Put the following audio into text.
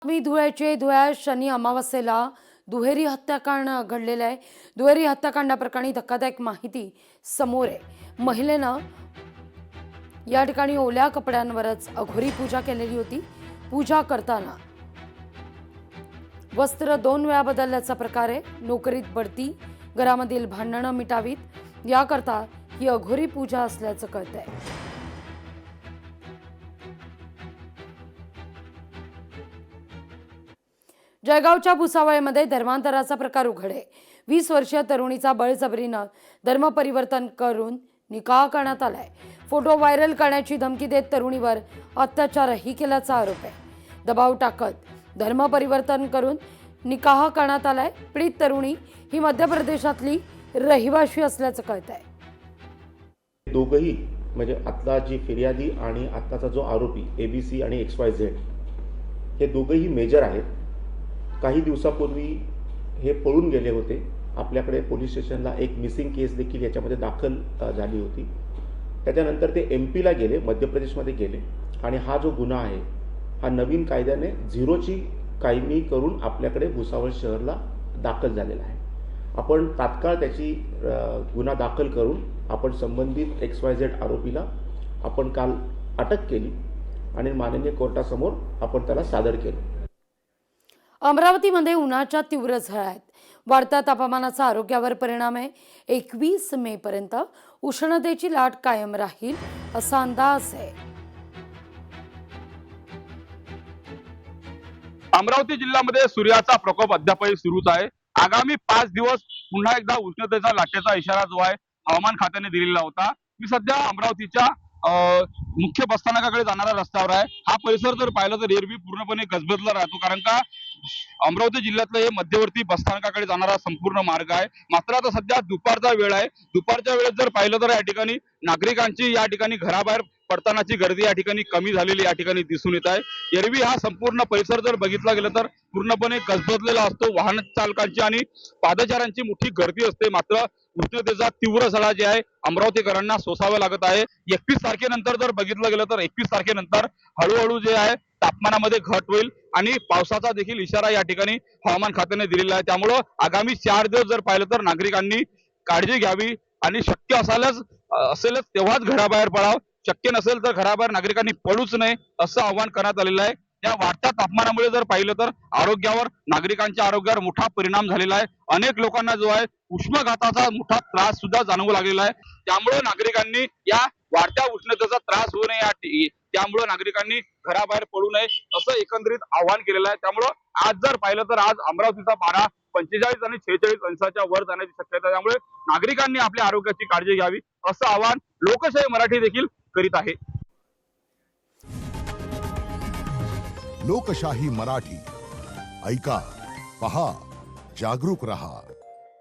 मी धुळ्यात शनी अमावस्येला दुहेरी हत्याकांड घडलेलं आहे। दुहेरी हत्याकांडाप्रकरणी धक्कादायक माहिती समोर आहे। महिलेनं या ठिकाणी ओल्या कपड्यांवरच अघोरी पूजा केलेली होती। पूजा करताना वस्त्र 2 वेळा बदलल्याचा प्रकार आहे। नोकरीत बढती, घरामधील भांडणं मिटावीत याकरता ही अघोरी पूजा असल्याचं कळतंय। जळगावच्या भुसावळमध्ये धर्मांतराचा प्रकार उघड आहे। 20 वर्षीय तरुणीचा बळजबरीनं धर्म परिवर्तन करून निकाह करण्यात आलाय। फोटो व्हायरल करण्याची धमकी देत तरुणीवर अत्याचारही केल्याचा आरोप आहे। दबाव टाकत धर्म परिवर्तन करून निकाह करण्यात आलाय। पीडित तरुणी ही मध्य प्रदेशातली रहिवाशी असल्याचं कळतंय। दोघंही म्हणजे आता जी फिर्यादी आणि आताचा जो आरोपी ABC आणि XYZ हे दोघंही मेजर आहेत। काही दिवसापूर्वी हे पळून गेले होते। आपल्याकडे पोलीस स्टेशनला एक मिसिंग केस देखील याच्यामध्ये दाखल झाली होती। त्याच्यानंतर ते MP ला गेले, मध्य प्रदेशमध्ये गेले आणि हा जो गुन्हा आहे हा नवीन कायद्याने 0ची कायमी करून आपल्याकडे भुसावळ शहरला दाखल झालेला आहे। आपण तात्काळ त्याची गुन्हा दाखल करून आपण संबंधित XYZ आरोपीला आपण काल अटक केली आणि माननीय कोर्टासमोर आपण त्याला सादर केलं। अमरावतीमध्ये उन्हाच्या तीव्र झळा आहेत। वाढत्या तापमानाचा आरोग्यावर परिणाम आहे। 21 मे पर्यंत उष्णतेची लाट कायम राहील असा अंदाज आहे। अमरावती जिल्ह्यामध्ये सूर्याचा प्रकोप अद्यापही सुरूच आहे। आगामी 5 दिवस पुन्हा एकदा उष्णतेचा लाटेचा इशारा जो आहे हवामान खात्याने दिलेला होता। मी सध्या अमरावतीच्या मुख्य बसस्थानकाकडे जाणाऱ्या रस्त्यावर आहे। हा परिसर जर पाहिलं तर एरवी पूर्णपणे गजबजला राहतो, कारण का अमरावती जिल्ह्यातलं हे मध्यवर्ती बसस्थानकाकडे जाणारा संपूर्ण मार्ग आहे। मात्र आता सध्या दुपारचा वेळ आहे। दुपारच्या वेळेत जर पाहिलं तर या ठिकाणी नागरिकांची या ठिकाणी घराबाहेर पडतानाची गर्दी या ठिकाणी कमी झालेली या ठिकाणी दिसून येत आहे। एरवी हा संपूर्ण परिसर जर बघितला गेला तर पूर्णपणे गजबजलेला असतो। वाहन चालकांची आणि पादचाऱ्यांची मोठी गर्दी असते। मात्र उष्णतेचा तीव्र झळा जे आहे अमरावतीकरांना सोसावा लागत आहे। 31 तारखेनंतर जर बघितलं गेलं तर 31 तारखेनंतर हळूहळू जे आहे तापमानामध्ये घट होईल आणि पावसाचा देखील इशारा या ठिकाणी हवामान खात्याने दिलेला आहे। त्यामुळे आगामी 4 दिवस जर पाहिलं तर नागरिकांनी काळजी घ्यावी आणि शक्य असेलच तेव्हाच घराबाहेर पडावं। शक्य नसेल तर घराबाहेर नागरिकांनी पडूच नये असं आवाहन करण्यात आलेलं आहे। या वाढत्या तापमानामुळे जर पाहिलं तर नागरिकांच्या आरोग्यावर मोठा परिणाम झालेला आहे। अनेक लोकांना जो आहे उष्माघाताचा मोठा त्रास सुद्धा जाणवू लागलेला आहे। त्यामुळे नागरिकांनी या वाढत्या उष्णतेचा त्रास होऊ नये त्यामुळे नागरिकांनी घराबाहेर पडू नये असं एकंदरीत आवाहन केलेलं आहे। त्यामुळे आज जर पाहिलं तर आज अमरावतीचा पारा 45 आणि 46 अंशाच्या वर जाण्याची शक्यता आहे। त्यामुळे नागरिकांनी आपल्या आरोग्याची काळजी घ्यावी असं आवाहन लोकशाही मराठी देखील करीत आहे। लोकशाही मराठी ऐका, पहा, जागरूक रहा।